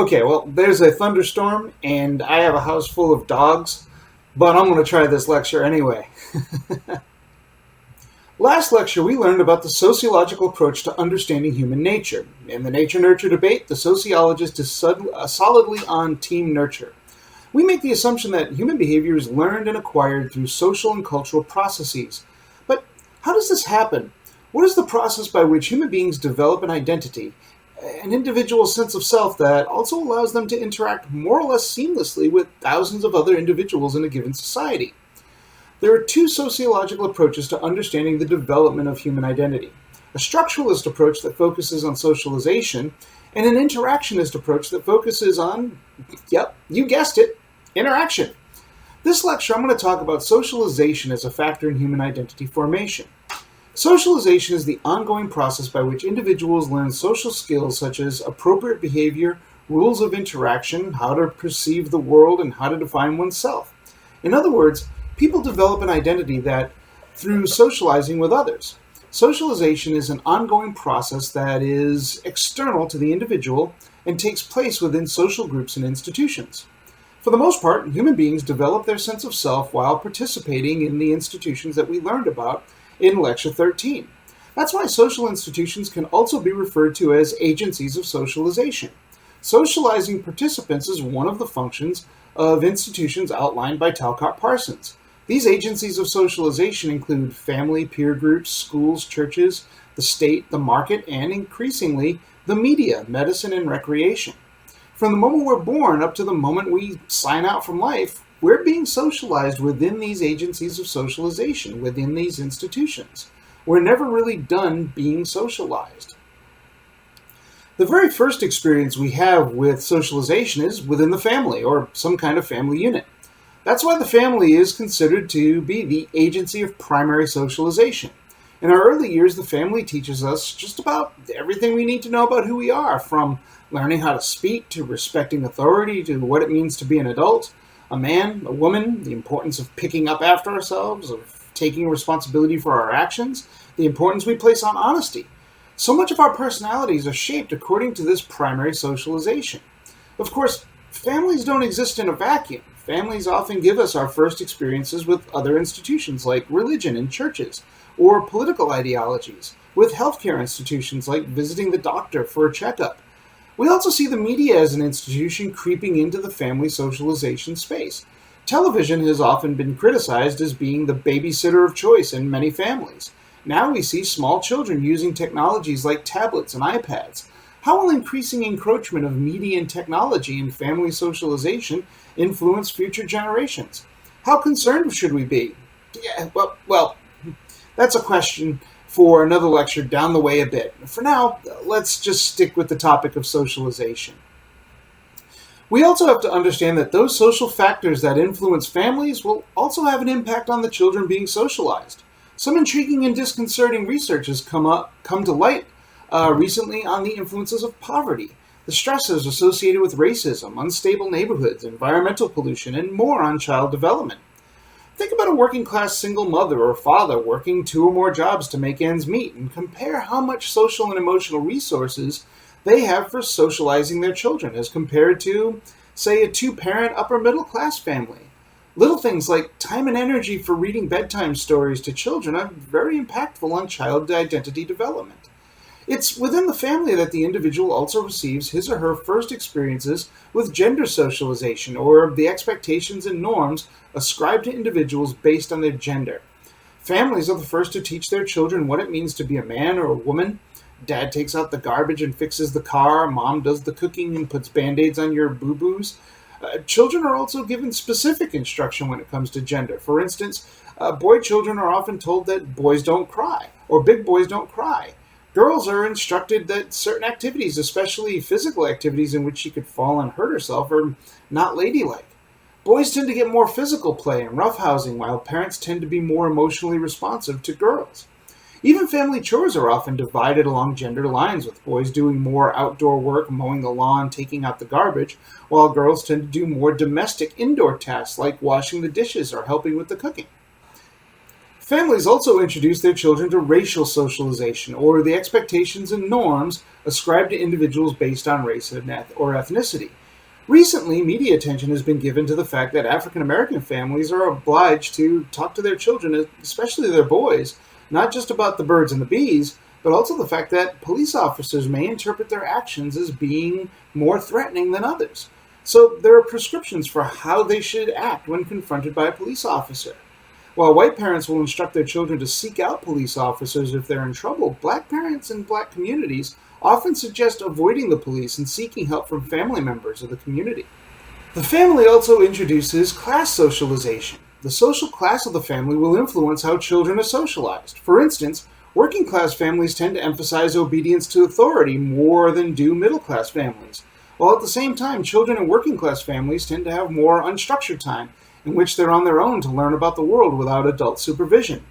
Okay, well, there's a thunderstorm, and I have a house full of dogs, but I'm going to try this lecture anyway. Last lecture, we learned about the sociological approach to understanding human nature. In the nature-nurture debate, the sociologist is solidly on team nurture. We make the assumption that human behavior is learned and acquired through social and cultural processes. But how does this happen? What is the process by which human beings develop an identity, an individual sense of self that also allows them to interact more or less seamlessly with thousands of other individuals in a given society? There are two sociological approaches to understanding the development of human identity: a structuralist approach that focuses on socialization, and an interactionist approach that focuses on, yep, you guessed it, interaction. This lecture, I'm going to talk about socialization as a factor in human identity formation. Socialization is the ongoing process by which individuals learn social skills such as appropriate behavior, rules of interaction, how to perceive the world, and how to define oneself. In other words, people develop an identity through socializing with others. Socialization is an ongoing process that is external to the individual and takes place within social groups and institutions. For the most part, human beings develop their sense of self while participating in the institutions that we learned about in Lecture 13. That's why social institutions can also be referred to as agencies of socialization. Socializing participants is one of the functions of institutions outlined by Talcott Parsons. These agencies of socialization include family, peer groups, schools, churches, the state, the market, and increasingly, the media, medicine, and recreation. From the moment we're born up to the moment we sign out from life, we're being socialized within these agencies of socialization, within these institutions. We're never really done being socialized. The very first experience we have with socialization is within the family, or some kind of family unit. That's why the family is considered to be the agency of primary socialization. In our early years, the family teaches us just about everything we need to know about who we are, from learning how to speak, to respecting authority, to what it means to be an adult, a man, a woman, the importance of picking up after ourselves, of taking responsibility for our actions, the importance we place on honesty. So much of our personalities are shaped according to this primary socialization. Of course, families don't exist in a vacuum. Families often give us our first experiences with other institutions like religion and churches, or political ideologies, with healthcare institutions like visiting the doctor for a checkup. We also see the media as an institution creeping into the family socialization space. Television has often been criticized as being the babysitter of choice in many families. Now we see small children using technologies like tablets and iPads. How will increasing encroachment of media and technology in family socialization influence future generations? How concerned should we be? Well, that's a question for another lecture down the way a bit. For now, let's just stick with the topic of socialization. We also have to understand that those social factors that influence families will also have an impact on the children being socialized. Some intriguing and disconcerting research has come to light recently on the influences of poverty, the stresses associated with racism, unstable neighborhoods, environmental pollution, and more on child development. Think about a working-class single mother or father working 2 or more jobs to make ends meet, and compare how much social and emotional resources they have for socializing their children as compared to, say, a 2-parent upper-middle-class family. Little things like time and energy for reading bedtime stories to children are very impactful on child identity development. It's within the family that the individual also receives his or her first experiences with gender socialization, or the expectations and norms ascribed to individuals based on their gender. Families are the first to teach their children what it means to be a man or a woman. Dad takes out the garbage and fixes the car. Mom does the cooking and puts band-aids on your boo-boos. Children are also given specific instruction when it comes to gender. For instance, boy children are often told that boys don't cry, or big boys don't cry. Girls are instructed that certain activities, especially physical activities in which she could fall and hurt herself, are not ladylike. Boys tend to get more physical play and roughhousing, while parents tend to be more emotionally responsive to girls. Even family chores are often divided along gender lines, with boys doing more outdoor work, mowing the lawn, taking out the garbage, while girls tend to do more domestic indoor tasks like washing the dishes or helping with the cooking. Families also introduce their children to racial socialization, or the expectations and norms ascribed to individuals based on race or ethnicity. Recently, media attention has been given to the fact that African American families are obliged to talk to their children, especially their boys, not just about the birds and the bees, but also the fact that police officers may interpret their actions as being more threatening than others. So there are prescriptions for how they should act when confronted by a police officer. While white parents will instruct their children to seek out police officers if they're in trouble, black parents in black communities often suggest avoiding the police and seeking help from family members of the community. The family also introduces class socialization. The social class of the family will influence how children are socialized. For instance, working class families tend to emphasize obedience to authority more than do middle class families, while at the same time, children in working class families tend to have more unstructured time, in which they're on their own to learn about the world without adult supervision.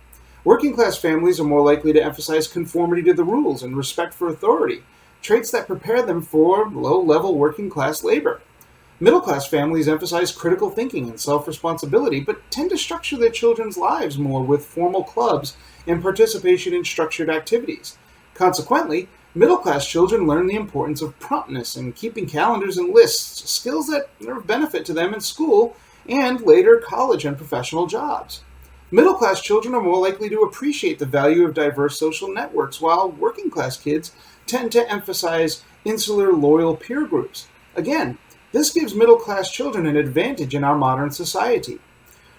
Working class families are more likely to emphasize conformity to the rules and respect for authority, traits that prepare them for low-level working class labor. Middle class families emphasize critical thinking and self-responsibility, but tend to structure their children's lives more with formal clubs and participation in structured activities. Consequently, middle class children learn the importance of promptness and keeping calendars and lists, skills that are of benefit to them in school and later college and professional jobs. Middle-class children are more likely to appreciate the value of diverse social networks, while working-class kids tend to emphasize insular, loyal peer groups. Again, this gives middle-class children an advantage in our modern society.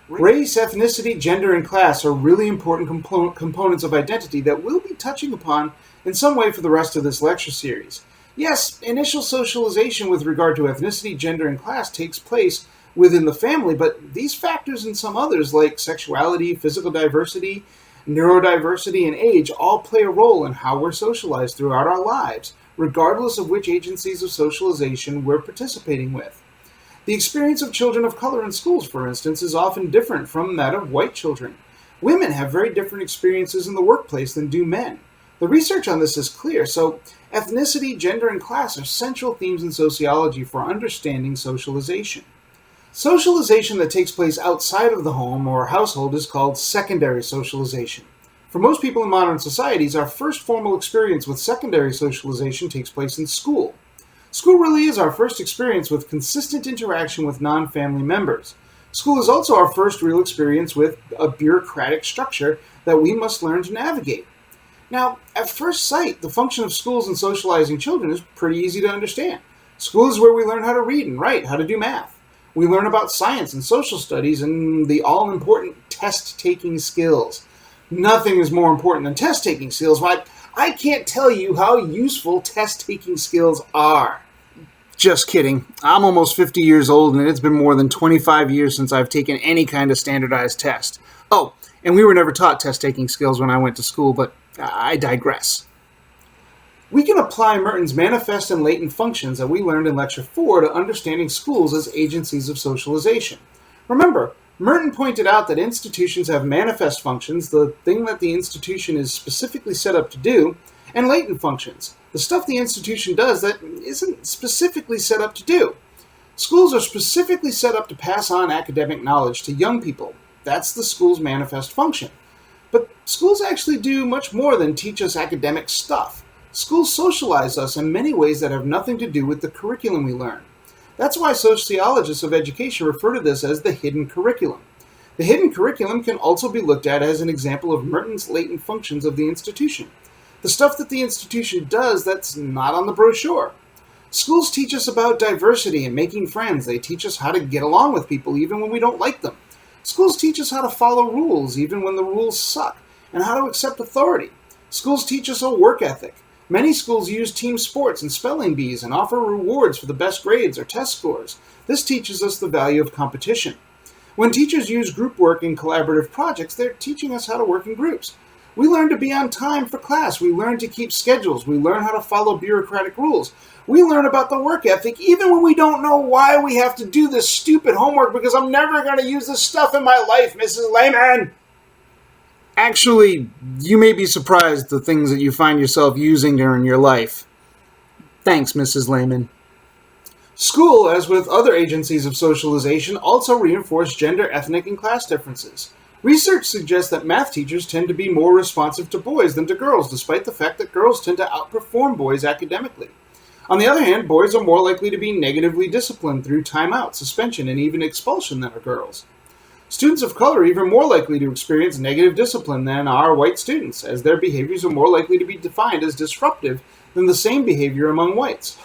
Race, ethnicity, gender, and class are really important components of identity that we'll be touching upon in some way for the rest of this lecture series. Yes, initial socialization with regard to ethnicity, gender, and class takes place within the family, but these factors and some others like sexuality, physical diversity, neurodiversity, and age all play a role in how we're socialized throughout our lives, regardless of which agencies of socialization we're participating with. The experience of children of color in schools, for instance, is often different from that of white children. Women have very different experiences in the workplace than do men. The research on this is clear, so ethnicity, gender, and class are central themes in sociology for understanding socialization. Socialization that takes place outside of the home or household is called secondary socialization. For most people in modern societies, our first formal experience with secondary socialization takes place in school. School really is our first experience with consistent interaction with non-family members. School is also our first real experience with a bureaucratic structure that we must learn to navigate. Now, at first sight, the function of schools in socializing children is pretty easy to understand. School is where we learn how to read and write, how to do math. We learn about science and social studies and the all-important test-taking skills. Nothing is more important than test-taking skills. But I can't tell you how useful test-taking skills are. Just kidding. I'm almost 50 years old, and it's been more than 25 years since I've taken any kind of standardized test. Oh, and we were never taught test-taking skills when I went to school, but I digress. We can apply Merton's manifest and latent functions that we learned in Lecture 4 to understanding schools as agencies of socialization. Remember, Merton pointed out that institutions have manifest functions, the thing that the institution is specifically set up to do, and latent functions, the stuff the institution does that isn't specifically set up to do. Schools are specifically set up to pass on academic knowledge to young people. That's the school's manifest function. But schools actually do much more than teach us academic stuff. Schools socialize us in many ways that have nothing to do with the curriculum we learn. That's why sociologists of education refer to this as the hidden curriculum. The hidden curriculum can also be looked at as an example of Merton's latent functions of the institution. The stuff that the institution does that's not on the brochure. Schools teach us about diversity and making friends. They teach us how to get along with people even when we don't like them. Schools teach us how to follow rules even when the rules suck, and how to accept authority. Schools teach us a work ethic. Many schools use team sports and spelling bees and offer rewards for the best grades or test scores. This teaches us the value of competition. When teachers use group work in collaborative projects, they're teaching us how to work in groups. We learn to be on time for class. We learn to keep schedules. We learn how to follow bureaucratic rules. We learn about the work ethic even when we don't know why we have to do this stupid homework because I'm never going to use this stuff in my life, Mrs. Lehman. Actually, you may be surprised the things that you find yourself using during your life. Thanks, Mrs. Lehman. School, as with other agencies of socialization, also reinforce gender, ethnic, and class differences. Research suggests that math teachers tend to be more responsive to boys than to girls, despite the fact that girls tend to outperform boys academically. On the other hand, boys are more likely to be negatively disciplined through timeout, suspension, and even expulsion than are girls. Students of color are even more likely to experience negative discipline than are white students, as their behaviors are more likely to be defined as disruptive than the same behavior among whites.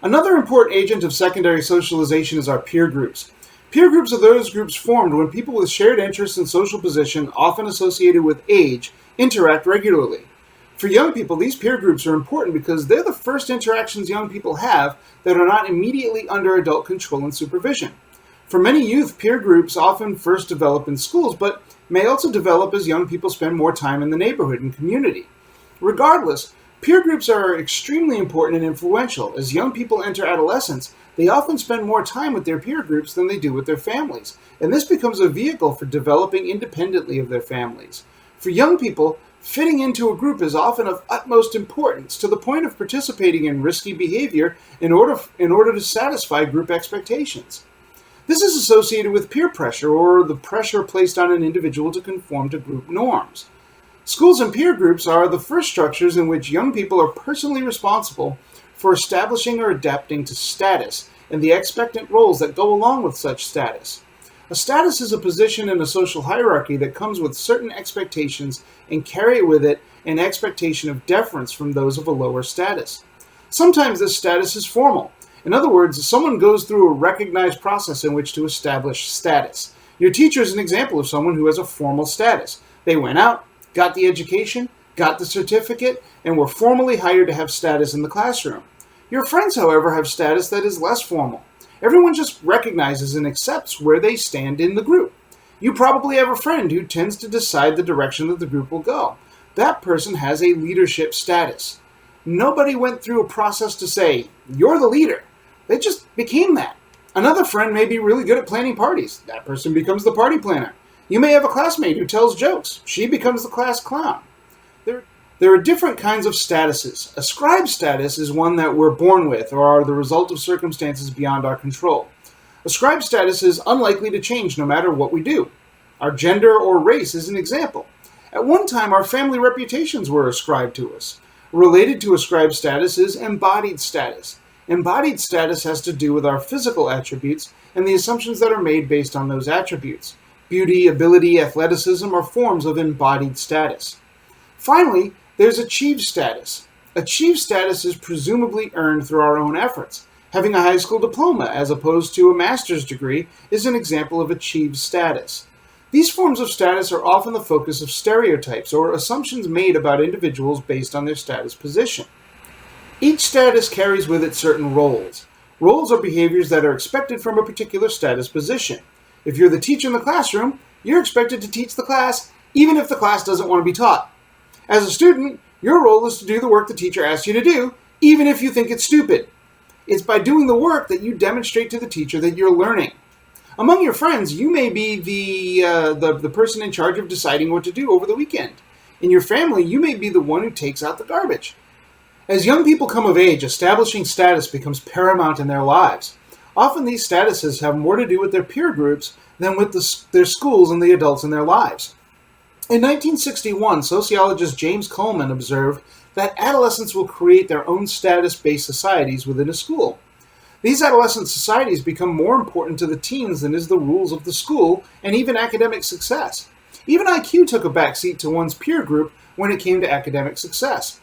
Another important agent of secondary socialization is our peer groups. Peer groups are those groups formed when people with shared interests and social position, often associated with age, interact regularly. For young people, these peer groups are important because they're the first interactions young people have that are not immediately under adult control and supervision. For many youth, peer groups often first develop in schools, but may also develop as young people spend more time in the neighborhood and community. Regardless, peer groups are extremely important and influential. As young people enter adolescence, they often spend more time with their peer groups than they do with their families, and this becomes a vehicle for developing independently of their families. For young people, fitting into a group is often of utmost importance, to the point of participating in risky behavior in order to satisfy group expectations. This is associated with peer pressure, or the pressure placed on an individual to conform to group norms. Schools and peer groups are the first structures in which young people are personally responsible for establishing or adapting to status and the expectant roles that go along with such status. A status is a position in a social hierarchy that comes with certain expectations and carry with it an expectation of deference from those of a lower status. Sometimes this status is formal. In other words, someone goes through a recognized process in which to establish status. Your teacher is an example of someone who has a formal status. They went out, got the education, got the certificate, and were formally hired to have status in the classroom. Your friends, however, have status that is less formal. Everyone just recognizes and accepts where they stand in the group. You probably have a friend who tends to decide the direction that the group will go. That person has a leadership status. Nobody went through a process to say, "You're the leader." They just became that. Another friend may be really good at planning parties. That person becomes the party planner. You may have a classmate who tells jokes. She becomes the class clown. There are different kinds of statuses. Ascribed status is one that we're born with or are the result of circumstances beyond our control. Ascribed status is unlikely to change no matter what we do. Our gender or race is an example. At one time, our family reputations were ascribed to us. Related to ascribed status is embodied status. Embodied status has to do with our physical attributes and the assumptions that are made based on those attributes. Beauty, ability, athleticism are forms of embodied status. Finally, there's achieved status. Achieved status is presumably earned through our own efforts. Having a high school diploma as opposed to a master's degree is an example of achieved status. These forms of status are often the focus of stereotypes or assumptions made about individuals based on their status position. Each status carries with it certain roles. Roles are behaviors that are expected from a particular status position. If you're the teacher in the classroom, you're expected to teach the class even if the class doesn't want to be taught. As a student, your role is to do the work the teacher asks you to do, even if you think it's stupid. It's by doing the work that you demonstrate to the teacher that you're learning. Among your friends, you may be the person in charge of deciding what to do over the weekend. In your family, you may be the one who takes out the garbage. As young people come of age, establishing status becomes paramount in their lives. Often these statuses have more to do with their peer groups than with their schools and the adults in their lives. In 1961, sociologist James Coleman observed that adolescents will create their own status-based societies within a school. These adolescent societies become more important to the teens than is the rules of the school and even academic success. Even IQ took a backseat to one's peer group when it came to academic success.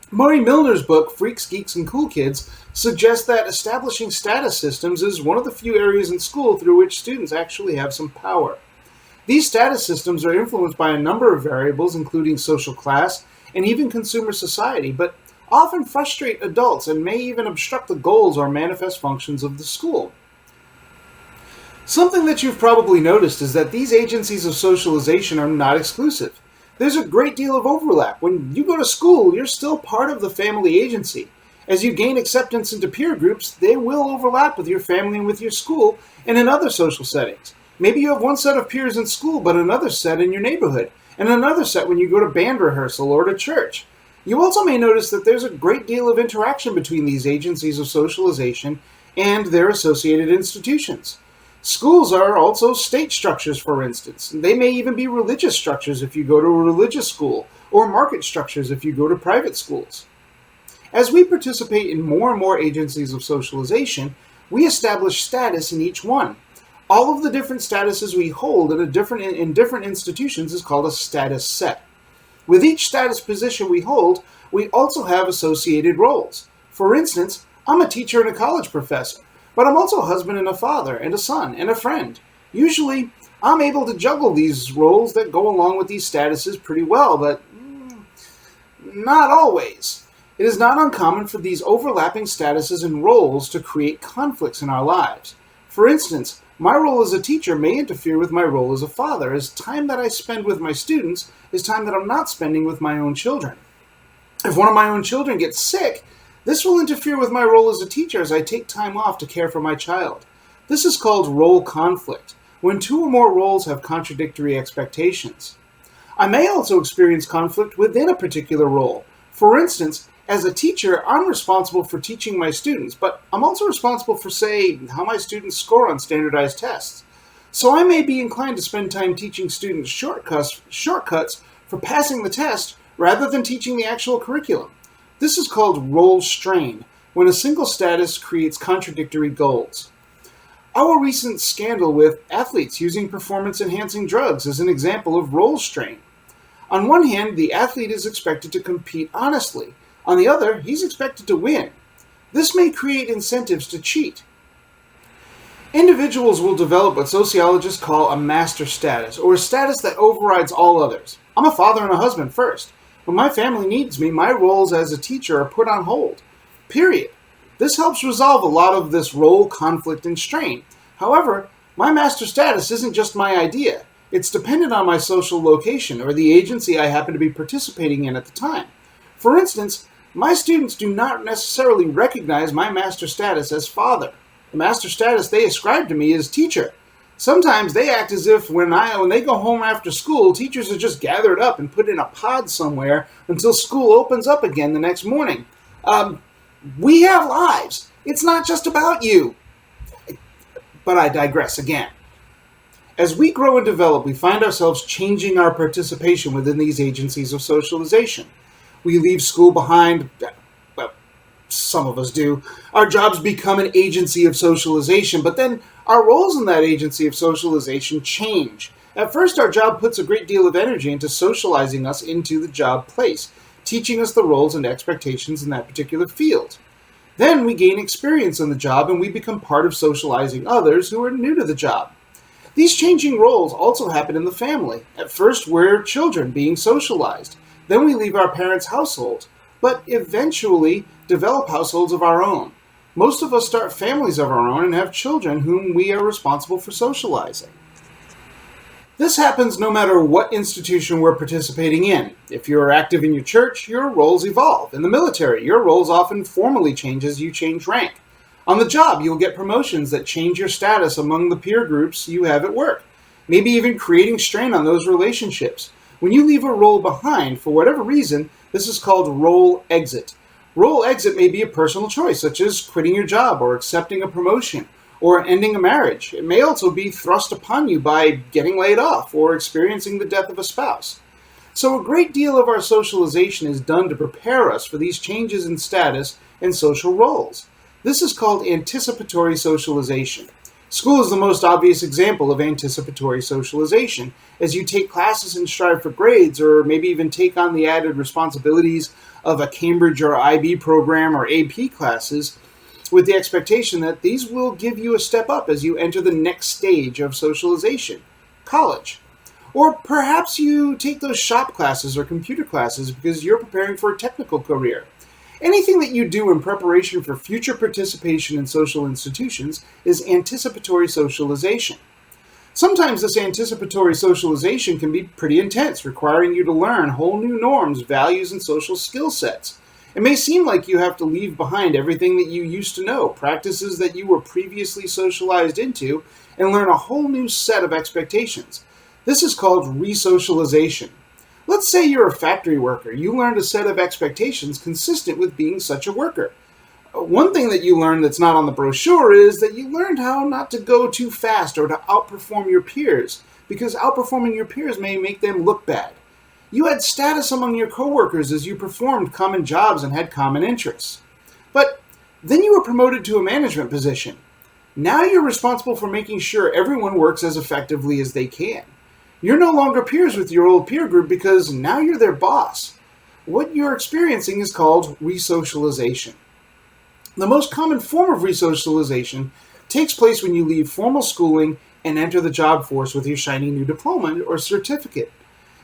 Murray Milner's book, Freaks, Geeks, and Cool Kids, suggests that establishing status systems is one of the few areas in school through which students actually have some power. These status systems are influenced by a number of variables, including social class and even consumer society, but often frustrate adults and may even obstruct the goals or manifest functions of the school. Something that you've probably noticed is that these agencies of socialization are not exclusive. There's a great deal of overlap. When you go to school, you're still part of the family agency. As you gain acceptance into peer groups, they will overlap with your family and with your school and in other social settings. Maybe you have one set of peers in school, but another set in your neighborhood, and another set when you go to band rehearsal or to church. You also may notice that there's a great deal of interaction between these agencies of socialization and their associated institutions. Schools are also state structures, for instance. They may even be religious structures if you go to a religious school, or market structures if you go to private schools. As we participate in more and more agencies of socialization, we establish status in each one. All of the different statuses we hold in different institutions is called a status set. With each status position we hold, we also have associated roles. For instance, I'm a teacher and a college professor, but I'm also a husband and a father and a son and a friend. Usually, I'm able to juggle these roles that go along with these statuses pretty well, but not always. It is not uncommon for these overlapping statuses and roles to create conflicts in our lives. For instance, my role as a teacher may interfere with my role as a father, as time that I spend with my students is time that I'm not spending with my own children. If one of my own children gets sick, this will interfere with my role as a teacher as I take time off to care for my child. This is called role conflict, when two or more roles have contradictory expectations. I may also experience conflict within a particular role. For instance, as a teacher, I'm responsible for teaching my students, but I'm also responsible for, say, how my students score on standardized tests. So I may be inclined to spend time teaching students shortcuts for passing the test rather than teaching the actual curriculum. This is called role strain, when a single status creates contradictory goals. Our recent scandal with athletes using performance-enhancing drugs is an example of role strain. On one hand, the athlete is expected to compete honestly. On the other, he's expected to win. This may create incentives to cheat. Individuals will develop what sociologists call a master status, or a status that overrides all others. I'm a father and a husband first. When my family needs me, my roles as a teacher are put on hold. Period. This helps resolve a lot of this role conflict and strain. However, my master status isn't just my idea. It's dependent on my social location or the agency I happen to be participating in at the time. For instance, my students do not necessarily recognize my master status as father. The master status they ascribe to me is teacher. Sometimes they act as if when they go home after school, teachers are just gathered up and put in a pod somewhere until school opens up again the next morning. We have lives. It's not just about you. But I digress again. As we grow and develop, we find ourselves changing our participation within these agencies of socialization. We leave school behind. Well, some of us do. Our jobs become an agency of socialization, but then our roles in that agency of socialization change. At first, our job puts a great deal of energy into socializing us into the job place, teaching us the roles and expectations in that particular field. Then we gain experience on the job and we become part of socializing others who are new to the job. These changing roles also happen in the family. At first, we're children being socialized. Then we leave our parents' household, but eventually develop households of our own. Most of us start families of our own and have children whom we are responsible for socializing. This happens no matter what institution we're participating in. If you're active in your church, your roles evolve. In the military, your roles often formally change as you change rank. On the job, you'll get promotions that change your status among the peer groups you have at work, maybe even creating strain on those relationships. When you leave a role behind, for whatever reason, this is called role exit. Role exit may be a personal choice, such as quitting your job or accepting a promotion or ending a marriage. It may also be thrust upon you by getting laid off or experiencing the death of a spouse. So a great deal of our socialization is done to prepare us for these changes in status and social roles. This is called anticipatory socialization. School is the most obvious example of anticipatory socialization, as you take classes and strive for grades, or maybe even take on the added responsibilities of a Cambridge or IB program or AP classes, with the expectation that these will give you a step up as you enter the next stage of socialization, college. Or perhaps you take those shop classes or computer classes because you're preparing for a technical career. Anything that you do in preparation for future participation in social institutions is anticipatory socialization. Sometimes this anticipatory socialization can be pretty intense, requiring you to learn whole new norms, values, and social skill sets. It may seem like you have to leave behind everything that you used to know, practices that you were previously socialized into, and learn a whole new set of expectations. This is called resocialization. Let's say you're a factory worker. You learned a set of expectations consistent with being such a worker. One thing that you learned that's not on the brochure is that you learned how not to go too fast or to outperform your peers, because outperforming your peers may make them look bad. You had status among your coworkers as you performed common jobs and had common interests. But then you were promoted to a management position. Now you're responsible for making sure everyone works as effectively as they can. You're no longer peers with your old peer group because now you're their boss. What you're experiencing is called resocialization. The most common form of resocialization takes place when you leave formal schooling and enter the job force with your shiny new diploma or certificate.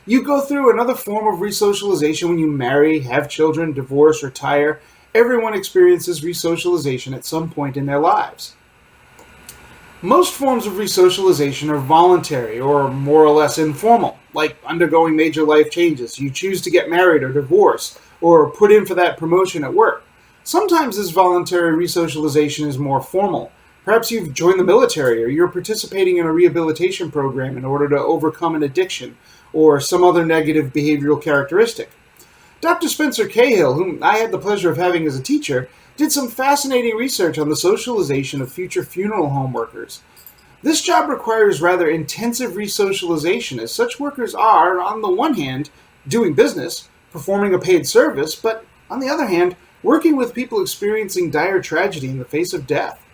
You go through another form of resocialization when you marry, have children, divorce, retire. Everyone experiences resocialization at some point in their lives. Most forms of resocialization are voluntary or more or less informal, like undergoing major life changes. You choose to get married or divorce, or put in for that promotion at work. Sometimes this voluntary resocialization is more formal. Perhaps you've joined the military or you're participating in a rehabilitation program in order to overcome an addiction or some other negative behavioral characteristic. Dr. Spencer Cahill, whom I had the pleasure of having as a teacher, did some fascinating research on the socialization of future funeral home workers. This job requires rather intensive resocialization, as such workers are, on the one hand, doing business, performing a paid service, but on the other hand, working with people experiencing dire tragedy in the face of death.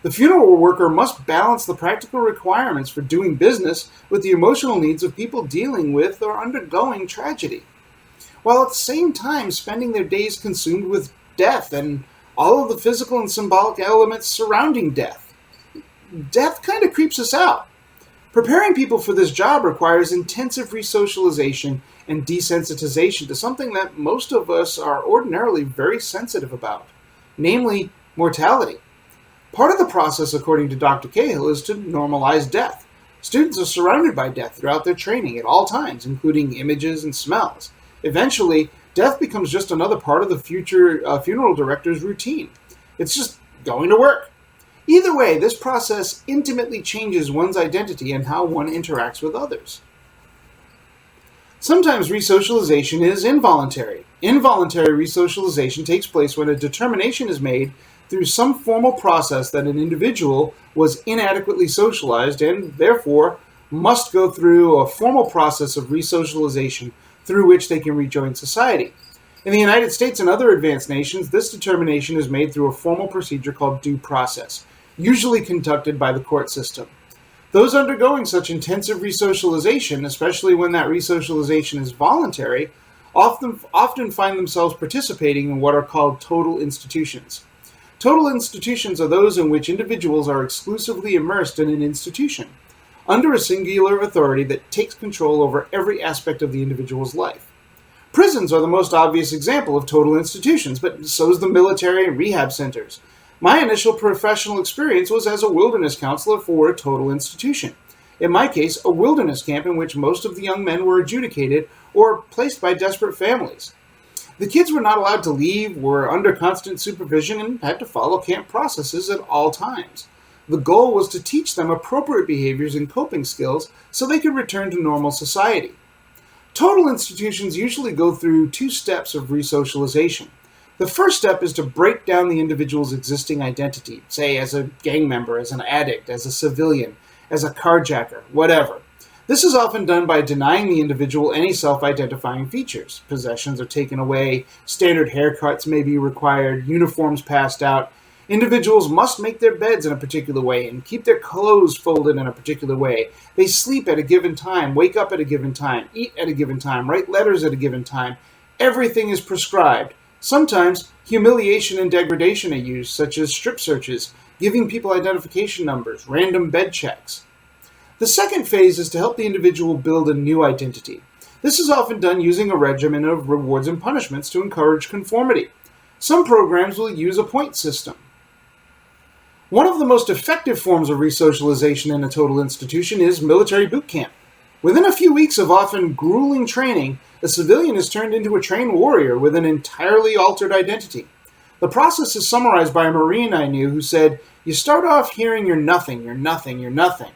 The funeral worker must balance the practical requirements for doing business with the emotional needs of people dealing with or undergoing tragedy, while at the same time spending their days consumed with death and all of the physical and symbolic elements surrounding death. Death kind of creeps us out. Preparing people for this job requires intensive resocialization and desensitization to something that most of us are ordinarily very sensitive about, namely mortality. Part of the process, according to Dr. Cahill, is to normalize death. Students are surrounded by death throughout their training at all times, including images and smells. Eventually, death becomes just another part of the future funeral director's routine. It's just going to work. Either way, this process intimately changes one's identity and how one interacts with others. Sometimes resocialization is involuntary. Involuntary resocialization takes place when a determination is made through some formal process that an individual was inadequately socialized and, therefore, must go through a formal process of resocialization through which they can rejoin society. In the United States and other advanced nations, this determination is made through a formal procedure called due process, usually conducted by the court system. Those undergoing such intensive resocialization, especially when that resocialization is voluntary, often find themselves participating in what are called total institutions. Total institutions are those in which individuals are exclusively immersed in an institution, under a singular authority that takes control over every aspect of the individual's life. Prisons are the most obvious example of total institutions, but so is the military and rehab centers. My initial professional experience was as a wilderness counselor for a total institution. In my case, a wilderness camp in which most of the young men were adjudicated or placed by desperate families. The kids were not allowed to leave, were under constant supervision, and had to follow camp processes at all times. The goal was to teach them appropriate behaviors and coping skills so they could return to normal society. Total institutions usually go through 2 steps of resocialization. The first step is to break down the individual's existing identity, say as a gang member, as an addict, as a civilian, as a carjacker, whatever. This is often done by denying the individual any self-identifying features. Possessions are taken away, standard haircuts may be required, uniforms passed out. Individuals must make their beds in a particular way and keep their clothes folded in a particular way. They sleep at a given time, wake up at a given time, eat at a given time, write letters at a given time. Everything is prescribed. Sometimes humiliation and degradation are used, such as strip searches, giving people identification numbers, random bed checks. The second phase is to help the individual build a new identity. This is often done using a regimen of rewards and punishments to encourage conformity. Some programs will use a point system. One of the most effective forms of resocialization in a total institution is military boot camp. Within a few weeks of often grueling training, a civilian is turned into a trained warrior with an entirely altered identity. The process is summarized by a Marine I knew who said, "You start off hearing you're nothing, you're nothing, you're nothing.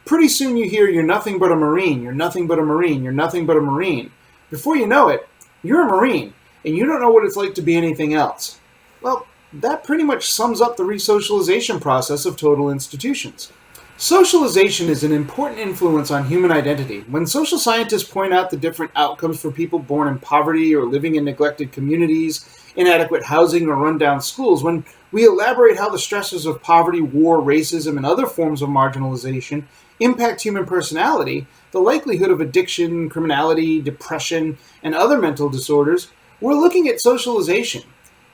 Pretty soon you hear you're nothing but a Marine, you're nothing but a Marine, you're nothing but a Marine. Before you know it, you're a Marine, and you don't know what it's like to be anything else." Well, that pretty much sums up the resocialization process of total institutions. Socialization is an important influence on human identity. When social scientists point out the different outcomes for people born in poverty or living in neglected communities, inadequate housing, or rundown schools, when we elaborate how the stresses of poverty, war, racism, and other forms of marginalization impact human personality, the likelihood of addiction, criminality, depression, and other mental disorders, we're looking at socialization.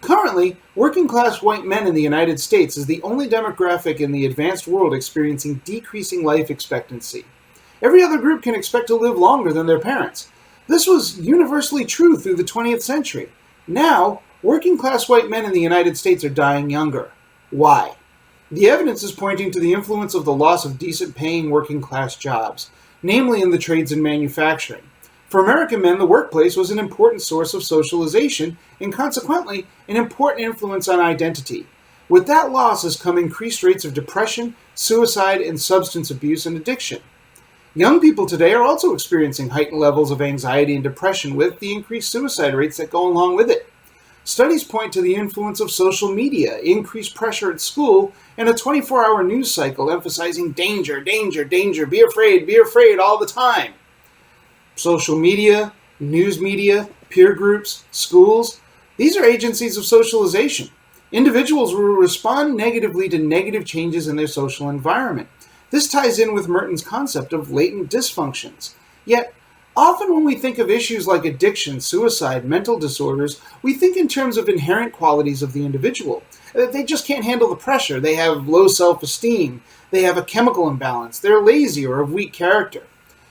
Currently, working-class white men in the United States is the only demographic in the advanced world experiencing decreasing life expectancy. Every other group can expect to live longer than their parents. This was universally true through the 20th century. Now, working-class white men in the United States are dying younger. Why? The evidence is pointing to the influence of the loss of decent-paying working-class jobs, namely in the trades and manufacturing. For American men, the workplace was an important source of socialization and consequently an important influence on identity. With that loss has come increased rates of depression, suicide, and substance abuse and addiction. Young people today are also experiencing heightened levels of anxiety and depression with the increased suicide rates that go along with it. Studies point to the influence of social media, increased pressure at school, and a 24-hour news cycle emphasizing danger, danger, danger, be afraid all the time. Social media, news media, peer groups, schools, these are agencies of socialization. Individuals will respond negatively to negative changes in their social environment. This ties in with Merton's concept of latent dysfunctions. Yet, often when we think of issues like addiction, suicide, mental disorders, we think in terms of inherent qualities of the individual. They just can't handle the pressure. They have low self-esteem. They have a chemical imbalance. They're lazy or of weak character.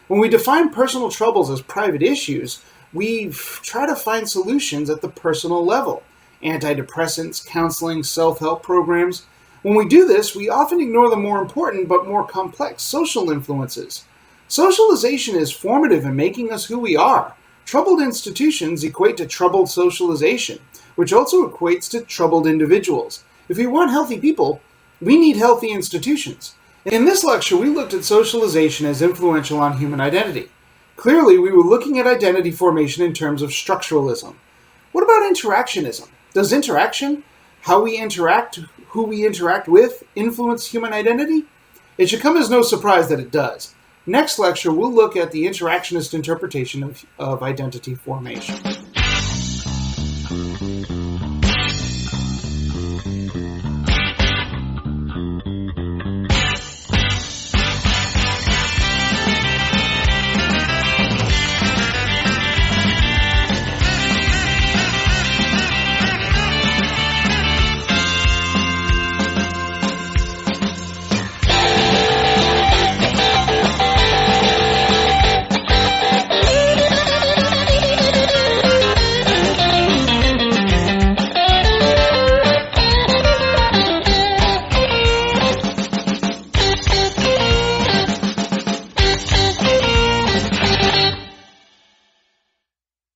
When we define personal troubles as private issues, we try to find solutions at the personal level. Antidepressants, counseling, self-help programs. When we do this, we often ignore the more important but more complex social influences. Socialization is formative in making us who we are. Troubled institutions equate to troubled socialization, which also equates to troubled individuals. If we want healthy people, we need healthy institutions. In this lecture, we looked at socialization as influential on human identity. Clearly, we were looking at identity formation in terms of structuralism. What about interactionism? Does interaction, how we interact, who we interact with, influence human identity? It should come as no surprise that it does. Next lecture, we'll look at the interactionist interpretation of identity formation.